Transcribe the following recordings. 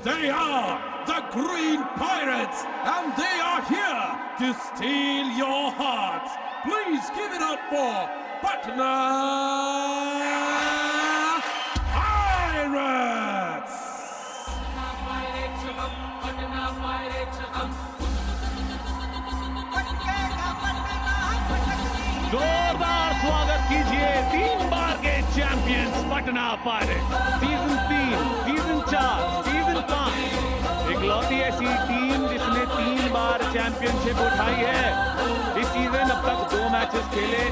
They are the Green Pirates, and they are here to steal your hearts. Please give it up for Patna Pirates! जोरदार स्वागत कीजिए 3 बार के champions Patna pirates. Season 4, season 5 इकलौती ऐसी team जिसने 3 बार championship उठाई है। इस सीजन अब तक 2 मैचेस खेले,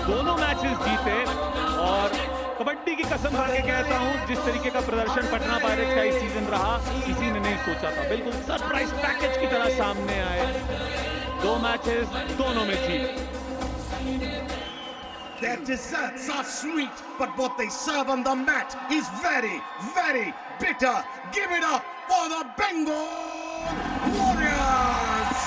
दोनों मैचेस जीते और कबड्डी की कसम खा के कहता हूं, जिस तरीके का प्रदर्शन पटना पायरेट्स का इस सीजन रहा, किसी ने नहीं सोचा था। बिल्कुल सरप्राइज पैकेज की तरह सामने आए। 2 मैचेस दोनों में जीत। Their desserts are sweet, but what they serve on the mat is very, very bitter. Give it up for the Bengal Warriors!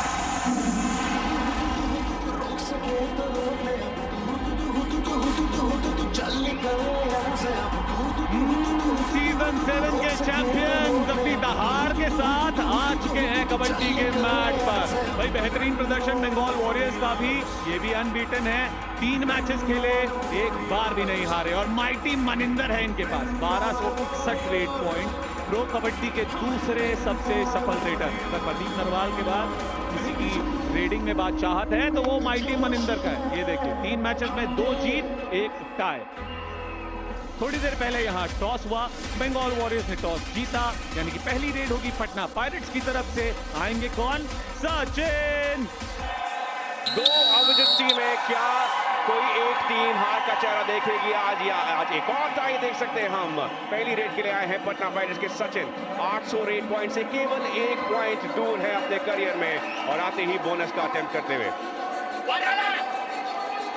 Season 7 के चैंपियन अपनी दहाड़ के साथ आ चुके हैं कबड्डी के मैट पर। भाई बेहतरीन प्रदर्शन बंगाल वॉरियर्स का भी, ये भी अनबीटन है। 3 मैचेस खेले, एक बार भी नहीं हारे और माइटी मनिंदर है इनके पास। 1261 रेट पॉइंट, प्रो कबड्डी के दूसरे सबसे सफल रेडर। प्रदीप नरवाल के बाद किसी की रेडिंग में बात चाहत है तो वो माइटी मनिंदर का है। ये देखिए 3 मैचेस में 2 जीत, 1 टाई। थोड़ी देर पहले यहाँ टॉस हुआ, बंगाल वॉरियर्स ने टॉस जीता, यानी कि पहली रेड होगी पटना पायरेट्स की तरफ से। आएंगे कौन? सचिन। 2 अविजित टीमें, क्या कोई एक टीम हार का चेहरा देखेगी आज? या आज एक और टाई देख सकते हैं हम। पहली रेड के लिए आए हैं पटना पायरेट्स के सचिन। 800 रेड पॉइंट से केवल 1 पॉइंट दूर है अपने करियर में और आते ही बोनस का अटेम्प्ट करते हुए।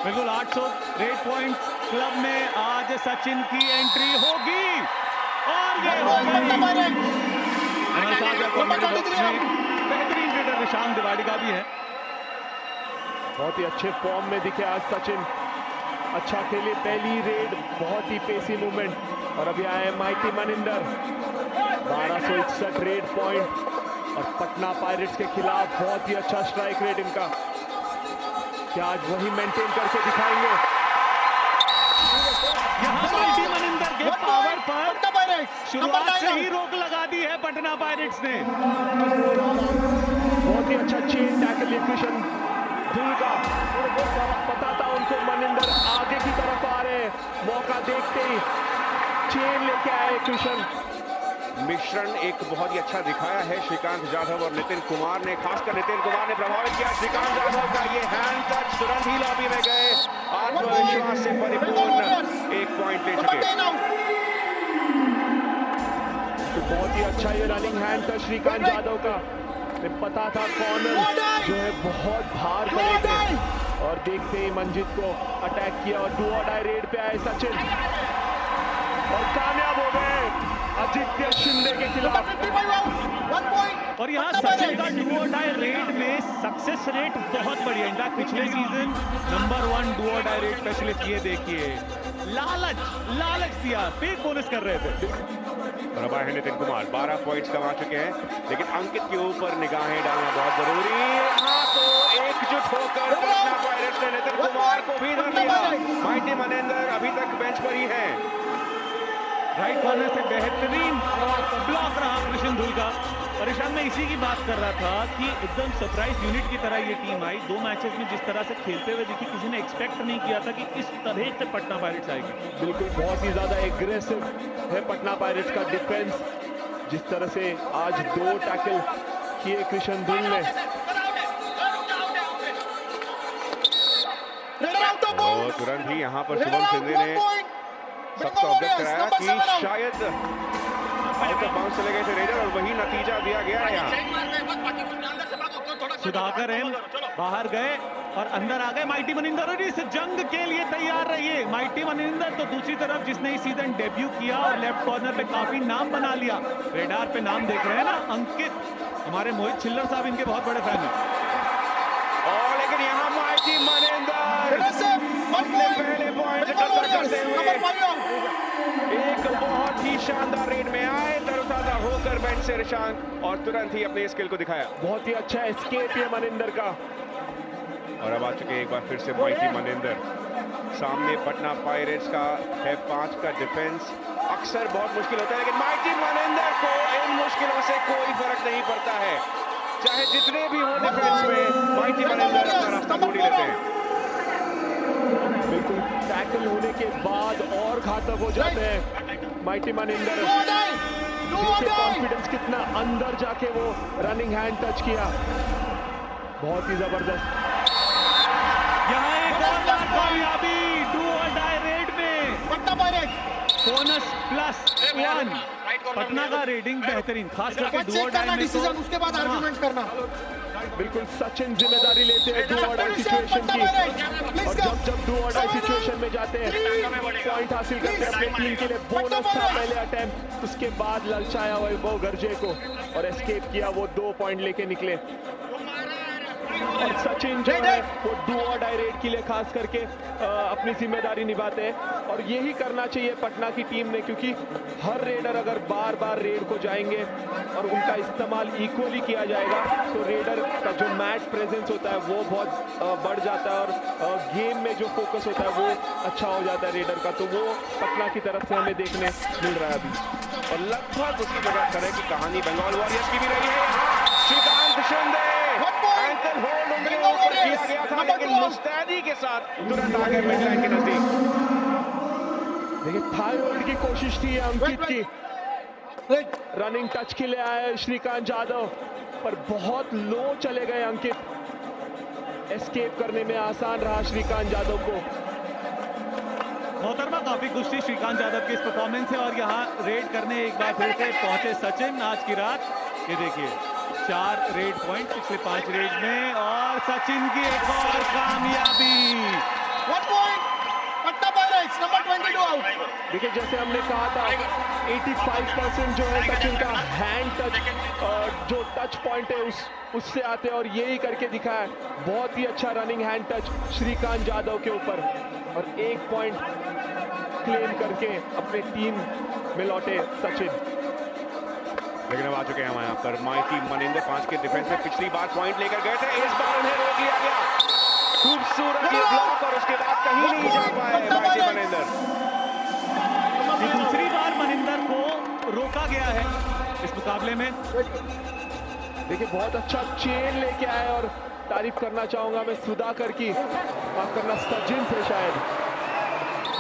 बिल्कुल 800 रेड पॉइंट क्लब में आज सचिन की एंट्री होगी और ये बेहतरीन रेडर निशांत तिवारी का भी है। बहुत ही अच्छे फॉर्म में दिखे आज सचिन, अच्छा खेले पहली रेड, बहुत ही पेसी मूवमेंट। और अभी आए माइटी मनिंदर, 1261 रेड पॉइंट और पटना पायरेट्स के खिलाफ बहुत ही अच्छा स्ट्राइक रेट इनका। क्या आज वही मेंटेन करके दिखाएंगे? यहाँ माइटी मनिंदर के पावर पर शुरुआत से ही रोक लगा दी है पटना पायरेट्स ने। बहुत ही अच्छा चेन टैकल कृष्ण धुल का, पता था उनको मनिंदर आगे की तरफ आ रहे, मौका देखते ही चेन लेके आए कृष्ण। मिश्रण एक बहुत ही अच्छा दिखाया है श्रीकांत जाधव और नितिन कुमार ने, खासकर नितिन कुमार ने प्रभावित किया श्रीकांत जाधव का ये हैंड टच। तुरंत ही लॉबी में गए, आत्मविश्वास से परिपूर्ण 1 पॉइंट ले चुके। तो बहुत ही अच्छा ये रनिंग हैंड था श्रीकांत जाधव का। पता था कॉर्नर जो है बहुत भार पड़े थे और देखते ही मंजित को अटैक किया और 2 और डाई रेड पे आए सचिन और कामयाब हो गए आदित्य शिंदे के खिलाफ। और यहाँ सचिन का 2 और डाई रेड में सक्सेस रेट बहुत बढ़िया। इनफैक्ट पिछले सीजन नंबर 1 2 और डाई रेड स्पेशलिस्ट। ये देखिए लालच दिया, फेक बोनस कर रहे थे। और अब है नितिन कुमार, 12 पॉइंट्स कमा चुके हैं, लेकिन अंकित के ऊपर निगाहें डालना बहुत जरूरी। यहाँ तो एकजुट होकर पटना पायरेट्स ने नितिन कुमार को भी धर लिया। माइटी मनिंदर अभी तक बेंच पर ही है। राइट कॉर्नर से बेहतरीन ब्लॉक रहा कृष्ण धुल का। परेशान मैं इसी की बात कर रहा था कि एकदम सरप्राइज यूनिट की तरह ये टीम आई। 2 मैचेस में जिस तरह से खेलते हुए दिखी, किसी ने एक्सपेक्ट नहीं किया था कि इस तरह से पटना पायरेट्स आएगी। बिल्कुल बहुत ही ज्यादा एग्रेसिव है पटना पायरेट्स का डिफेंस। जिस तरह से आज 2 टैकल किए कृष्ण धुल ने, और तुरंत ही यहाँ पर शुभम शिंदे ने सबको अवगत कराया कि शायद आउट ऑफ बाउंड्स चले गए थे रेडर और वही नतीजा दिया गया है। यहाँ सुधाकर एम बाहर गए और अंदर आ गए माइटी मनिंदर और इस जंग के लिए तैयार रहिए। माइटी मनिंदर तो दूसरी तरफ जिसने इस सीजन डेब्यू किया और लेफ्ट कॉर्नर पे काफी नाम बना लिया। रेडार पे नाम देख रहे हैं ना, अंकित, हमारे मोहित छिल्लर साहब इनके बहुत बड़े फैन हैं। और लेकिन यहाँ माइटी मनिंदर अपने पहले पॉइंट इकट्ठा करते हुए एक बहुत ही शानदार रेड में आए, तरोताजा होकर बेंच से ऋषांक और तुरंत ही अपने स्किल को दिखाया। बहुत ही अच्छा एस्केप है मनिंदर का। और अब आ चुके हैं एक बार फिर से माइटी मनिंदर। सामने पटना पायरेट्स का है 5 का डिफेंस, अक्सर बहुत मुश्किल होता है, लेकिन माइटी मनिंदर को इन मुश्किलों से कोई फर्क नहीं पड़ता है। चाहे जितने भी हो डिफेंस में, माइटी मनिंदर अपना रास्ता ढूंढ ही लेते हैं। बिल्कुल टैकल होने के बाद और घातक हो जाते हैं माइटी मनिंदर। देखिए कॉन्फिडेंस कितना अंदर जाके वो रनिंग हैंड टच किया, बहुत ही जबरदस्त। यहाँ एक और बार कामयाबी डू और डाई रेड में। Patna pirate bonus +1। पटना का रेडिंग बेहतरीन, खास करके डू और डाई में। डिसीजन उसके बाद आर्गुमेंट करना। बिल्कुल सचिन जिम्मेदारी लेते हैं डू और डाई सिचुएशन की, और जब डू और डाई सिचुएशन में जाते हैं पॉइंट हासिल करते हैं अपनी टीम के लिए। बोनस था पहले अटेम्प्ट, उसके बाद ललचाया वैभव गर्जे को और एस्केप किया, वो 2 पॉइंट लेके निकले। और सचिन जो है वो डू और डाई रेड के लिए खास करके अपनी जिम्मेदारी निभाते हैं, और यही करना चाहिए पटना की टीम ने, क्योंकि हर रेडर अगर बार बार रेड को जाएंगे और उनका इस्तेमाल इक्वली किया जाएगा तो रेडर का जो मैच प्रेजेंस होता है वो बहुत बढ़ जाता है, और गेम में जो फोकस होता है वो अच्छा हो जाता है रेडर का। तो वो पटना की तरफ से हमें देखने मिल रहा है अभी। और लगभग उसी जगह तरह की कहानी बंगाल वॉरियर्स की भी रही है। श्रीकांत शिंदे एंकल होल्ड उंगलियों पर किया गया था, लेकिन मुस्तैदी के साथ तुरंत आ गए मिड लाइन के नजदीक। देखिए थाई होल्ड की कोशिश थी अंकित की, रनिंग टच के लिए आए श्रीकांत यादव, पर बहुत लो चले गए अंकित। एस्केप करने में आसान रहा श्रीकांत यादव को। मोहतरमा काफी खुश थी श्रीकांत यादव की इस परफॉर्मेंस से, और यहाँ रेड करने एक बार फिर से पहुंचे सचिन आज की रात। ये देखिए 4 रेड पॉइंट पिछले 5 रेड में, और सचिन की एक और कामयाबी। 1 point Patna pirates number 22 out. देखिए जैसे हमने कहा था 85% जो है सचिन का हैंड टच, जो टच पॉइंट है उससे आते हैं, और यही करके दिखाया। बहुत ही अच्छा running hand touch Shrikant Yadav के ऊपर, और 1 पॉइंट क्लेम करके अपने टीम में लौटे सचिन। लेकिन अब आ चुके हैं हम यहाँ पर माइटी मनिंदर 5 के डिफेंस में पिछली बार पॉइंट लेकर गए थे, इस बार उन्हें रोक लिया गया। खूबसूरत ये ब्लॉक, और उसके बाद कहीं नहीं जा पाए माइटी मनिंदर। ये दूसरी बार मनिंदर को रोका गया है इस मुकाबले में। देखिए बहुत अच्छा चेन लेके आए, और तारीफ करना चाहूंगा मैं सुधाकर की, माफ करना सचिन थे शायद।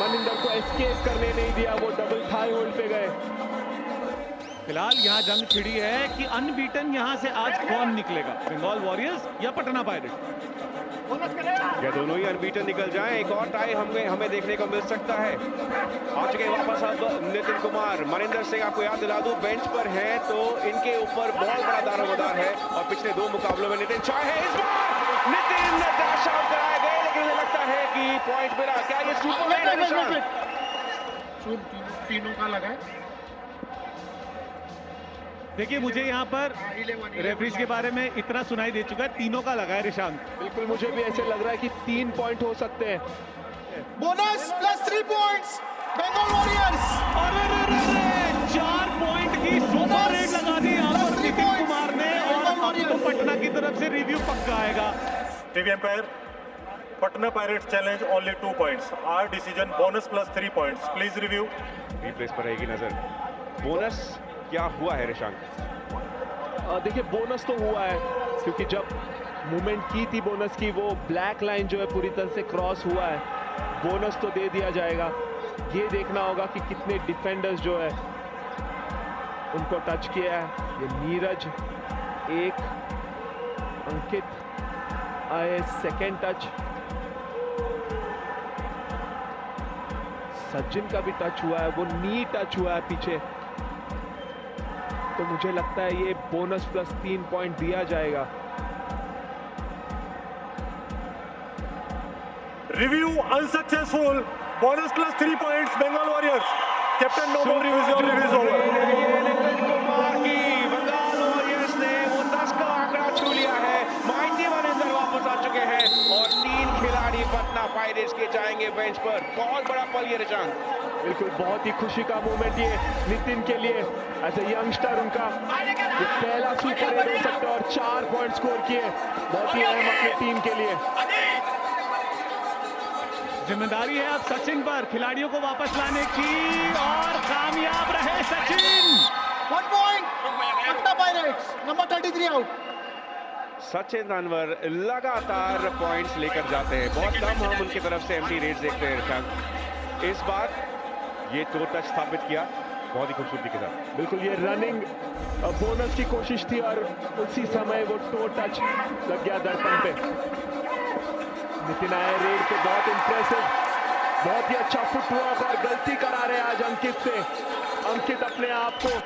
मनिंदर को एस्केप करने नहीं दिया, वो डबल थाई होल्ड पे गए। फिलहाल यहाँ जंग छिड़ी है कि अनबीटन यहाँ से आज कौन निकलेगा, बंगाल वॉरियर्स या पटना पायरेट्स। या दोनों ही अनबीटन निकल जाएं, एक और टाई हमें देखने को मिल सकता है। आ चुके हैं वापस अब नितिन कुमार। मनिंदर सिंह आपको याद दिला दूं बेंच पर हैं, तो इनके ऊपर बहुत बड़ा दारोमदार है, और पिछले 2 मुकाबलों में नितिन चाहे है। इस बार नितिन डैश आउट कराए गए, लेकिन मुझे लगता है कि पॉइंट मिला। क्या ये सुपर है? तीनों का लगा है। देखिए मुझे यहाँ पर रेफरीज के बारे में इतना सुनाई दे चुका है, तीनों का लगा है ऋषांक। बिल्कुल मुझे भी ऐसे लग रहा है कि 3 पॉइंट हो सकते हैं। Bonus +3 points Bengal Warriors. अरे 4 पॉइंट की सुपर रेड लगा दी यहाँ पर नितिन कुमार ने, और अब तो पटना की तरफ से रिव्यू पक्का आएगा। TV umpire, Patna Pirates challenge only 2 points. Our decision bonus +3 points. Please review. Replace पर रहेगी नजर। बोनस क्या हुआ है ऋषांक? देखिए बोनस तो हुआ है, क्योंकि जब मूवमेंट की थी बोनस की, वो ब्लैक लाइन जो है पूरी तरह से क्रॉस हुआ है। बोनस तो दे दिया जाएगा। ये देखना होगा कि कितने डिफेंडर्स जो है उनको टच किया है। ये नीरज 1, अंकित आए सेकेंड टच, सचिन का भी टच हुआ है, वो नी टच हुआ है पीछे। तो मुझे लगता है ये बोनस +3 पॉइंट दिया जाएगा। Review unsuccessful. Bonus +3 points. Bengal Warriors. Captain, no more reviews. Your review is over. Nitin Kumar की बंगाल वॉरियर्स ने वो 10 का आंकड़ा छू लिया है। माइटी मनिंदर वापस आ चुके हैं, और 3 खिलाड़ी पटना पायरेट्स पायरेट्स के जाएंगे बेंच पर। बहुत बड़ा पल ये निशांत। बिल्कुल, बहुत ही खुशी का मोमेंट ये नितिन के लिए। एज ए यंगस्टर उनका ये पहला सुपर रेड हो सकता है और 4 पॉइंट स्कोर किए, बहुत ही अहम अपनी टीम के लिए। जिम्मेदारी है अब सचिन पर खिलाड़ियों को वापस लाने की, और कामयाब रहे Sachin. 1 point. Patna Pirates. Number 33 out. Sachin Tanwar लगातार पॉइंट्स लेकर जाते हैं। बहुत कम हम उनकी तरफ से एम्प्टी रेट्स देखते हैं निशांत। इस बार ये टो टच स्थापित किया बहुत ही खूबसूरती के साथ। बिल्कुल, ये रनिंग बोनस की कोशिश थी और उसी समय वो टो टच लग गया दर्पण पे। नितिन आए रेड पे, बहुत इंप्रेसिव, बहुत ही अच्छा फुटवर्क, और गलती करा रहे आज अंकित से। अंकित अपने आप को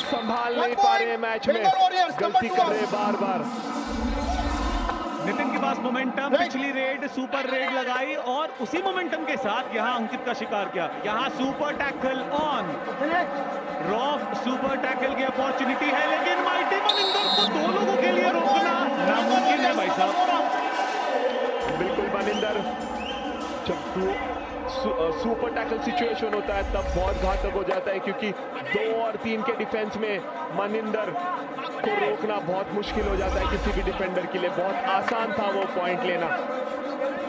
संभाल नहीं पा रहे मैच में, गलती कर रहे बार बार। नितिन के पास मोमेंटम, पिछली रेड सुपर रेड लगाई और उसी मोमेंटम के साथ यहां अंकित का शिकार किया। यहां super tackle on, rough super tackle की अपॉर्चुनिटी है, लेकिन माइटी मनिंदर को 2 लोगों के लिए रोकना नामुमकिन है भाई साहब। बिल्कुल, मनिंदर जब सुपर टैकल सिचुएशन होता है तब बहुत घातक हो जाता है, क्योंकि 2 और 3 के डिफेंस में मनिंदर को रोकना बहुत मुश्किल हो जाता है किसी भी डिफेंडर के लिए। बहुत आसान था वो पॉइंट लेना।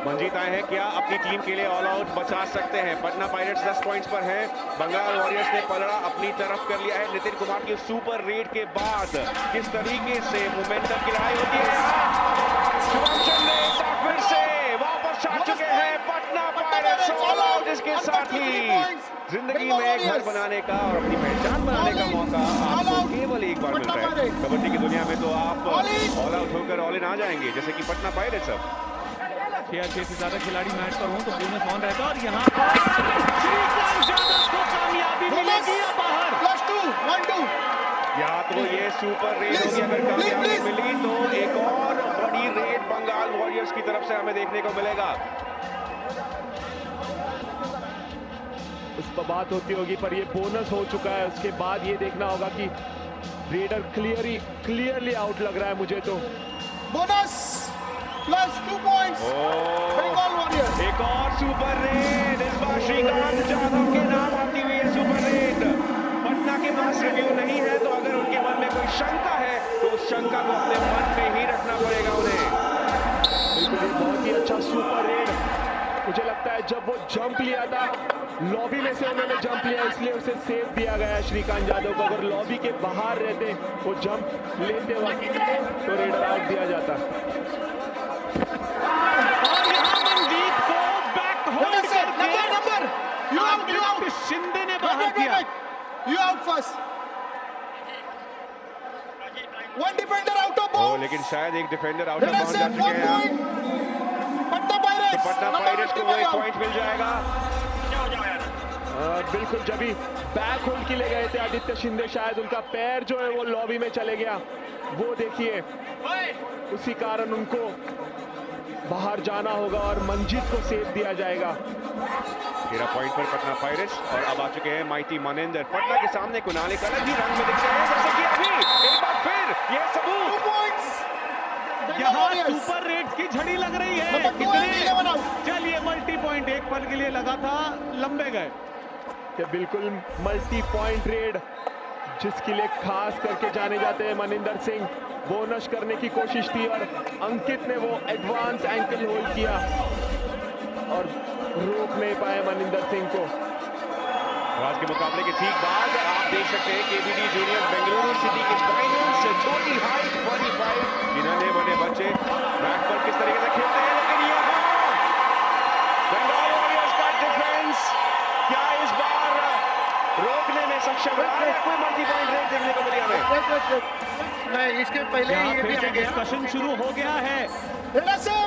मंजीत आए हैं, क्या अपनी टीम के लिए ऑल आउट बचा सकते हैं? पटना पायरेट्स 10 पॉइंट्स पर है। बंगाल वॉरियर्स ने पलड़ा अपनी तरफ कर लिया है। नितिन कुमार की सुपर रेड के बाद किस तरीके से मोमेंटम की लड़ाई होती है। शुभंकर ने एक बार फिर से वापस आ चुके हैं पटना पायरेट्स ऑल आउट। इसके साथ ही जिंदगी में घर बनाने का और अपनी पहचान बनाने का मौका आपको केवल एक बार मिलता है। कबड्डी की दुनिया में तो आप ऑल आउट होकर ऑल इन आ जाएंगे, जैसे कि पटना पायरेट्स। अब 6 से ज्यादा खिलाड़ी मैच पर हों तो बोनस ऑन रहता है, और यहाँ पर श्रीकांत यादव को कामयाबी मिलेगी या बाहर। +2, 1-2. या तो ये सुपर रेड होगी, अगर कामयाबी मिली तो एक और बड़ी रेड बंगाल वॉरियर्स की तरफ से हमें देखने को मिलेगा। उस पर बात होती होगी, पर ये बोनस हो चुका है। उसके बाद ये देखना होगा कि रेडर क्लियरली आउट लग रहा है मुझे तो। Bonus. +2 points. Bengal Warriors. एक और सुपर रेड, इस बार श्रीकांत यादव के नाम आती हुई है सुपर रेड। पटना के पास रिव्यू नहीं है, तो अगर उनके मन में कोई शंका है तो उस शंका को अपने मन में ही रखना पड़ेगा उन्हें। बिल्कुल, बहुत ही अच्छा सुपर रेड। मुझे लगता है जब वो जंप लिया था लॉबी में से, उन्होंने जंप लिया इसलिए उसे सेव दिया गया श्रीकांत यादव को। अगर लॉबी के बाहर रहते वो जंप लेते वक्त तो रेडर आउट दिया जाता। और यहाँ मनजीत को बैक होल्ड करके Number. You out. शिंदे ने बाहर किया। You out first. 1 defender out of bounds. लेकिन शायद एक defender out of Let us bound say जा चुके 1 हैं। point. Patna Pirates. तो पटना Number पायरेट्स को वो 51 एक out. पॉइंट मिल जाएगा। बिल्कुल, जब भी बैक होल्ड के लिए गए थे आदित्य शिंदे, शायद उनका पैर जो है वो लॉबी में चले गया। वो देखिए, उसी कारण उनको बाहर जाना होगा और मंजीत को सेव दिया जाएगा। 13 पॉइंट पर पटना पायरेट्स, और अब आ चुके हैं माइटी मनिंदर। पटना के सामने कुणाल एक अलग ही रंग में दिख रहे हैं, जैसे कि अभी एक बार फिर यह 2 सबूत। points. Bengal यहाँ Warriors. सुपर रेड की झड़ी लग रही है। Number 2 and 11 out. चलिए, मल्टी पॉइंट एक पल के लिए लगा था, लंबे गए। कि बिल्कुल मल्टी पॉइंट रेड, जिसके लिए खास करके जाने जाते हैं मनिंदर सिंह। बोनस करने की कोशिश थी और अंकित ने वो एडवांस एंकल होल्ड किया और रोक नहीं पाए मनिंदर सिंह को। आज के मुकाबले के ठीक बाद आप देख सकते हैं केबीडी जूनियर बेंगलुरु सिटी के फाइनल्स, छोटी हाइट 45 जिन्होंने बने बच्चे मैच पर किस तरीके से खेलते हैं। लेकिन यहाँ बंगाल वॉरियर्स का डिफेंस क्या इस बार रोकने में सक्षम रहा है? कोई मल्टी पॉइंट रेड देखने को मिली हमें। नहीं, इसके पहले यहाँ ये भी फिर से आ गया। डिस्कशन शुरू हो गया है। Let us say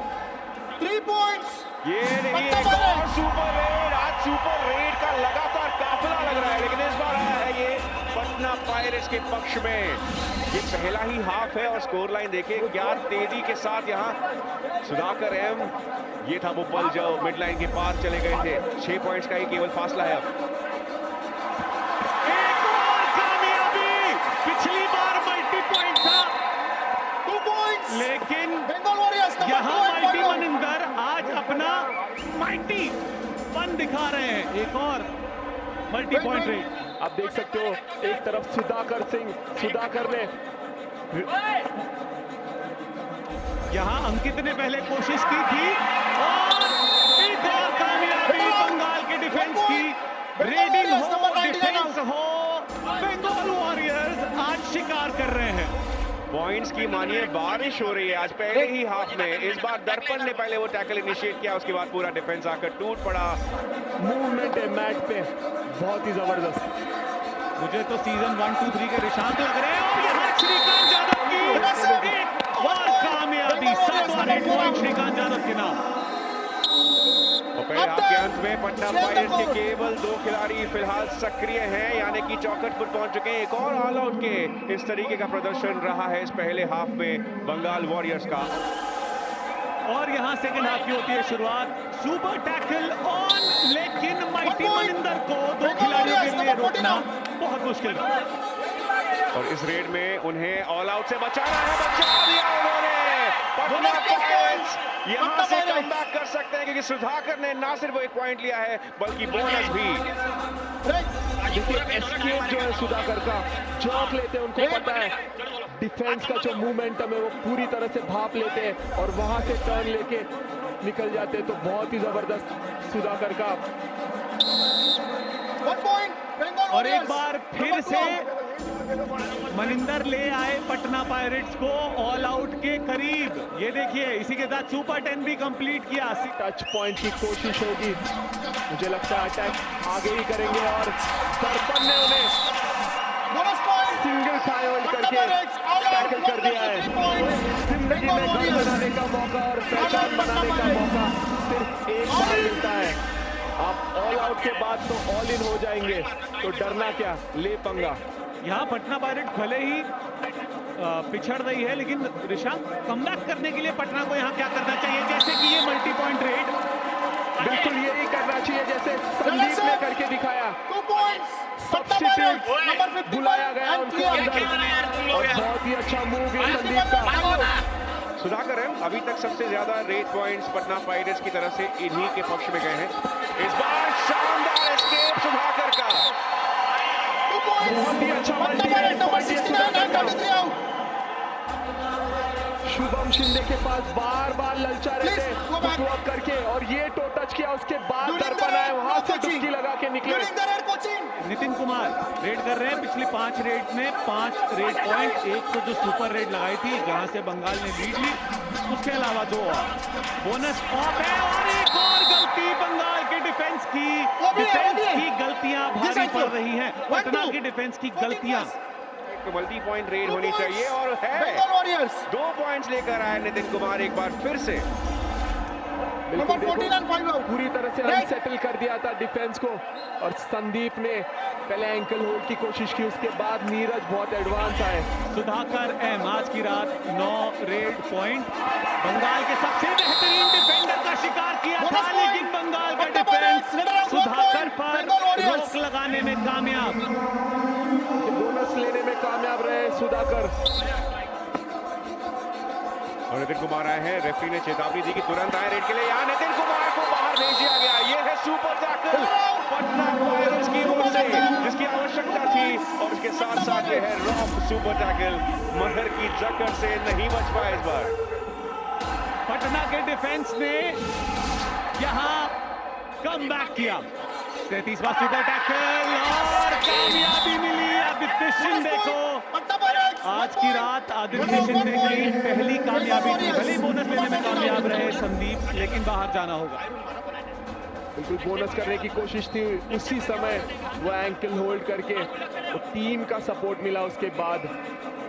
3 points. ये नहीं, एक और सुपर रेड। आज सुपर रेड का लगातार काफिला लग रहा है, लेकिन इस बार आया है ये पटना पायरेट्स के पक्ष में। ये पहला ही हाफ है और स्कोर लाइन देखिए क्या तेजी के साथ यहाँ सुधाकर एम, ये था वो पल जो मिड लाइन के पार चले गए थे। 6 पॉइंट्स का ही केवल फासला है अब। एक और कामयाबी, पिछली बार मल्टी पॉइंट था 2 points. लेकिन Bengal Warriors. Number यहाँ 2 and माइटी 5 out. मनिंदर आज अपना माइटी दिखा रहे हैं। एक और मल्टी पॉइंट रेड। आप देख सकते हो एक तरफ सुधाकर ने यहां अंकित ने पहले कोशिश की थी और एक और कामयाबी बंगाल के डिफेंस की। रेडिंग हो, डिफेंस हो, बंगाल वॉरियर्स आज शिकार कर रहे हैं। पॉइंट्स की मानिए बारिश हो रही है आज पहले ही हाफ में। इस बार दर्पण ने पहले वो टैकल इनिशिएट किया, उसके बाद पूरा डिफेंस आकर टूट पड़ा। मूवमेंट है मैट पे बहुत ही जबरदस्त। मुझे तो सीजन 1, 2, 3 के निशान लग रहे हैं और यहाँ श्रीकांत यादव की एक और कामयाबी। 7 पॉइंट श्रीकांत यादव के नाम। और पहले हाफ के अंत में पटना पायरेट्स के केवल 2 खिलाड़ी फिलहाल सक्रिय हैं, यानी कि चौखट पर पहुंच चुके हैं। एक और ऑल आउट के इस तरीके का प्रदर्शन रहा है इस पहले हाफ में बंगाल वॉरियर्स का। और यहाँ सेकंड हाफ की होती है शुरुआत। सुपर टैकल ऑन, लेकिन माइटी मनिंदर को 2 खिलाड़ियों के लिए रोकना बहुत मुश्किल है। और इस रेड में उन्हें ऑल आउट से बचाना है, बचा दिया उन्होंने। पटना पायरेट्स यहां से कमबैक कर सकते हैं क्योंकि सुधाकर ने ना सिर्फ 1 पॉइंट लिया है बल्कि बोनस भी। देखिए एस्केप जो है सुधाकर का, जॉक लेते हैं, उनको पता है डिफेंस का जो मोमेंटम है वो पूरी तरह से भाप लेते हैं और वहां से टर्न लेके निकल जाते हैं। तो बहुत ही जबरदस्त सुधाकर का। 1 point बंगाल और एक बार फिर से मनिंदर ले आए पटना पायरेट्स को ऑल आउट के करीब। ये देखिए, इसी के साथ सुपर 10 भी कंप्लीट किया। टच पॉइंट की कोशिश होगी, मुझे लगता है अटैक आगे ही करेंगे और दर्पण ने उन्हें bonus point single thigh hold करके टैकल कर दिया है। जिंदगी में घर बनाने का मौका और पहचान बनाने का मौका सिर्फ एक बार मिलता है। आप ऑल आउट के बाद तो ऑल इन हो जाएंगे, तो डरना क्या, ले पंगा। यहाँ पटना पायरेट भले ही पिछड़ रही है, लेकिन ऋषांक कमबैक करने के लिए पटना को यहाँ क्या करना चाहिए? जैसे कि ये मल्टी पॉइंट रेड, बिल्कुल यही करना चाहिए जैसे संदीप ने करके दिखाया। 2 points सब्स्टिट्यूट नंबर 50 बुलाया गया उनको अंदर और बहुत ही अच्छा मूव है संदीप का। सुधाकर है अभी तक सबसे ज्यादा रेड पॉइंट्स पटना पायरेट्स की तरफ से इन्हीं के पक्ष में गए हैं। इस बार शानदार एस्केप सुधाकर का। बहुत ही अच्छा multi number 69 and 33 out. Shubham Shinde के पास बार बार ललचा रहे थे फुटवर्क करके और ये टो टच किया, उसके बाद दर्पण आए, वहां से डुबकी लगा के निकले। नितिन कुमार रेड कर रहे हैं। पिछली 5 रेड में 5 रेड पॉइंट, एक तो जो सुपर रेड लगाई थी जहां से बंगाल ने लीड ली, उसके अलावा 2 और बोनस ऑफ है। और एक और गलती बंगाल के डिफेंस की गलतियां भारी पड़ रही हैं। पटना की डिफेंस की गलतियां। मल्टी पॉइंट रेड होनी चाहिए और है। 2 पॉइंट्स लेकर आए नितिन कुमार एक बार फिर से। Number 14 and 5 out. पूरी तरह से अनसेटल कर दिया था डिफेंस को और संदीप ने पहले एंकल होल्ड की कोशिश की, उसके बाद नीरज बहुत एडवांस आए। सुधाकर एम आज की रात 9 रेड पॉइंट। बंगाल के सबसे बेहतरीन डिफेंडर का शिकार किया था, लेकिन बंगाल का डिफेंस सुधाकर पर रोक लगाने में कामयाब। बोनस लेने में कामयाब रहे सुधाकर। और नितिन कुमार आए हैं, रेफरी ने चेतावनी दी कि तुरंत आए रेड के लिए। यहाँ नितिन कुमार को बाहर भेज दिया गया। ये है सुपर टैकल पटना पायरेट्स की ओर से जिसकी आवश्यकता थी और उसके साथ साथ ये है रॉक सुपर टैकल, मगर की जकड़ से नहीं बच पाया इस बार। पटना के डिफेंस ने यहां कमबैक किया। 33वां सुपर टैकल और कामयाबी मिली आदित्य शिंदे को। आज की रात आदित्य शिंदे की पहली कामयाबी थी। भले ही बोनस लेने में कामयाब रहे संदीप, लेकिन बाहर जाना होगा। बिल्कुल बोनस करने की कोशिश थी, उसी समय वो एंकल होल्ड करके वो टीम का सपोर्ट मिला, उसके बाद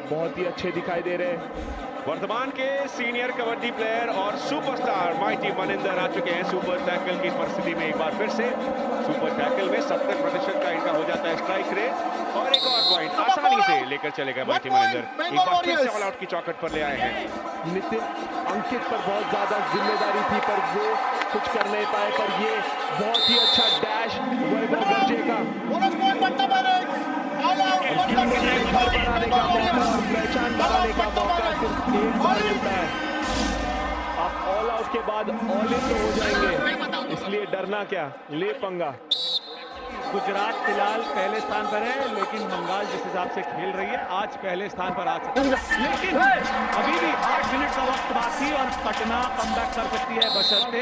बहुत ही अच्छे दिखाई दे रहे हैं। वर्तमान के सीनियर कबड्डी प्लेयर और सुपरस्टार माइटी मनिंदर आ चुके हैं सुपर टैकल की परिस्थिति में। एक बार फिर से सुपर टैकल में 70% का इनका हो जाता है स्ट्राइक रेट और एक और पॉइंट आसानी से लेकर चले गए माइटी मनिंदर। एक बार फिर से ऑल आउट की चौखट पर ले आए हैं। नितिन अंकित पर बहुत ज्यादा जिम्मेदारी थी पर वो कुछ कर नहीं पाए, पर ये बहुत ही अच्छा डैश वैभव गर्जे का बनाने का मौका और पहचान बनाने का मौका सिर्फ एक बार मिलता है। आप ऑल आउट इसके बाद ऑल इन तो हो जाएंगे, इसलिए डरना क्या, ले पंगा। गुजरात फिलहाल पहले स्थान पर है, लेकिन बंगाल जिस हिसाब से खेल रही है आज पहले स्थान पर आ सकती है। लेकिन अभी भी 8 मिनट का वक्त बाकी और पटना कमबैक कर सकती है बशर्ते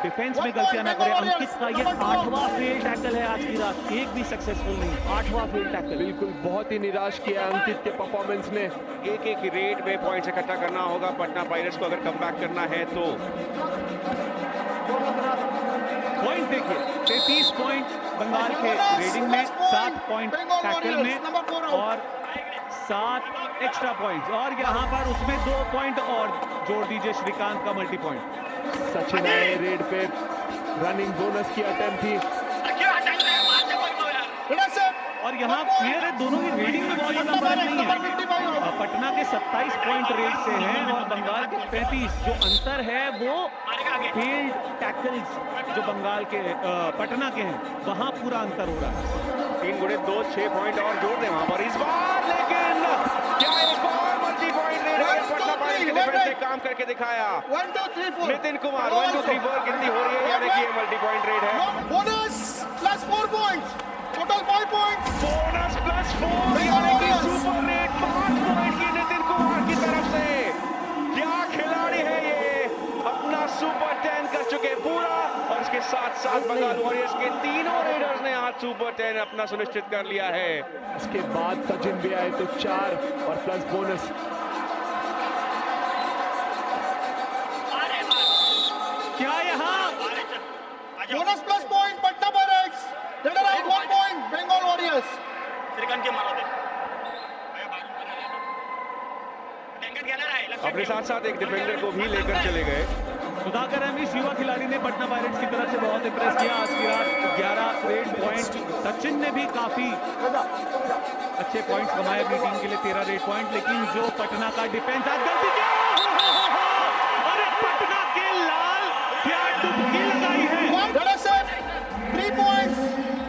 डिफेंस में गलतियां ना करे। अंकित का ये 8वां फेल टैकल है आज की रात, एक भी सक्सेसफुल नहीं, 8वां फेल टैकल। बिल्कुल बहुत ही निराश किया अंकित के परफॉर्मेंस ने। एक रेड में पॉइंट्स इकट्ठा करना होगा पटना पायरेट्स को अगर कमबैक करना है तो। पॉइंट देखिए, 33 पॉइंट बंगाल के रेडिंग में, 7 पॉइंट टैकल में और 7 एक्स्ट्रा पॉइंट्स, और यहाँ पर उसमें 2 पॉइंट और जोड़ दीजिए श्रीकांत का मल्टी पॉइंट। सचिन आए रेड पे, रनिंग बोनस की अटेम्प्ट थी और यहाँ क्लियर है दोनों की रेडिंग में बहुत ज्यादा फर्क नहीं है। पटना के 27 पॉइंट रेड से हैं और बंगाल के 35। जो अंतर है वो फील्ड टैकल्स जो बंगाल के पटना के हैं वहां पूरा अंतर हो रहा है। 3 गुणे 2, 6 पॉइंट और जोड़ दें वहां पर इस बार, लेकिन क्या एक और मल्टी पॉइंट रेड है? पटना पायरेट्स की डिफेंस ने काम करके दिखाया। 1 2 3 4 नितिन कुमार 1 2 3 4 गिनती हो रही है, यानी कि ये मल्टी पॉइंट रेड है। Bonus plus 4 points, total 5 points. Bonus plus 4 यानी कि सुपर रेड 5 पॉइंट की नितिन कुमार की तरफ से। क्या खिलाड़ी है ये, अपना सुपर 10 कर चुके पूरा, और इसके साथ साथ बंगाल वॉरियर्स के तीनों रेडर्स ने आज सुपर 10 अपना सुनिश्चित कर लिया है। इसके बाद सचिन भी आए तो 4 और प्लस बोनस। क्या यहाँ bonus plus point Patna Pirates, raider out 1 point Bengal Warriors. अपने साथ साथ एक डिफेंडर को भी लेकर चले गए। सुधाकर रमेश युवा खिलाड़ी ने पटना पायरेट्स की तरफ से बहुत इंप्रेस किया आज की रात। 11 रेड पॉइंट, सचिन ने भी काफी अच्छे पॉइंट्स कमाए अपनी टीम के लिए, 13 रेड पॉइंट। लेकिन जो पटना का डिफेंस आज गलती किया, अरे पटना के लाल क्या डुबकी लगाई है। रेडर से 3 पॉइंट्स,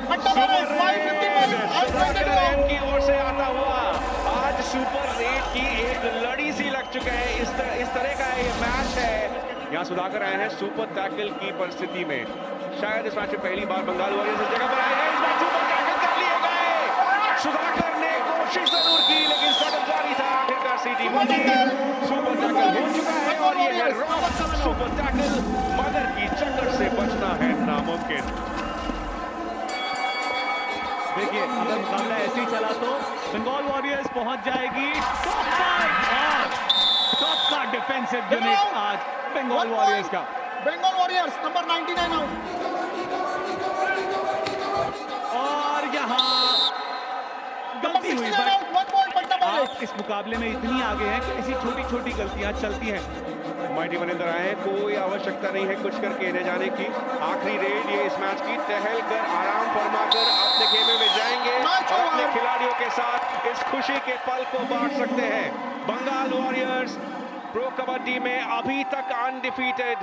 पटना पायरेट्स 555 की ओर से आता हुआ आज सुपर रेड की एक लड़ी सी लग चुका है। इस तरह का ये मैच है। यहाँ सुधाकर आए हैं सुपर टैकल की परिस्थिति में। शायद इस मैच में पहली बार बंगाल वॉरियर्स इस जगह पर आए हैं। इस बार सुपर टैकल कर लिए गए। सुधाकर ने कोशिश जरूर की, लेकिन सदम जारी था। आखिरकार सीटी बची, सुपर टैकल हो चुका है और ये है रॉक सुपर टैकल। मगर की चक्कर से बचना है नामुमकिन। देखिए अगर मुकाबला ऐसे ही चला तो बंगाल वॉरियर्स पहुंच जाएगी टॉप का डिफेंसिव यूनिट आज बंगाल वॉरियर्स का। Bengal Warriors number 99 out. और यहाँ गलती हुई, 1 पॉइंट पटना पायरेट्स। आप इस मुकाबले में इतनी आगे हैं कि ऐसी छोटी छोटी गलतियां चलती हैं। माइटी मनिंदर आए हैं, कोई आवश्यकता नहीं है कुछ करके इन्हें जाने की। आखिरी रेड ये इस मैच की, टहल कर आराम फरमाकर अपने खेमे में जाएंगे और अपने खिलाड़ियों के साथ इस खुशी के पल को बांट सकते हैं। बंगाल वॉरियर्स प्रो कबड्डी में अभी तक अनडिफीटेड,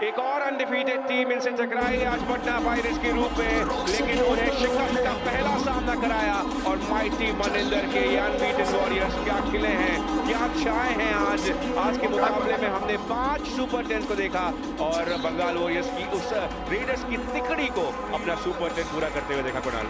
एक और अनडिफीटेड टीम इनसे टकराई आज पटना पायरेट्स के रूप में, लेकिन उन्हें शिकस्त का पहला सामना कराया। और माइटी मनिंदर के ये अनबीटन वॉरियर्स क्या खिले हैं, क्या छाए हैं आज के मुकाबले में। हमने 5 सुपर 10 को देखा और बंगाल वॉरियर्स की उस रेडर्स की तिकड़ी को अपना सुपर 10 पूरा करते हुए देखा। कुणाल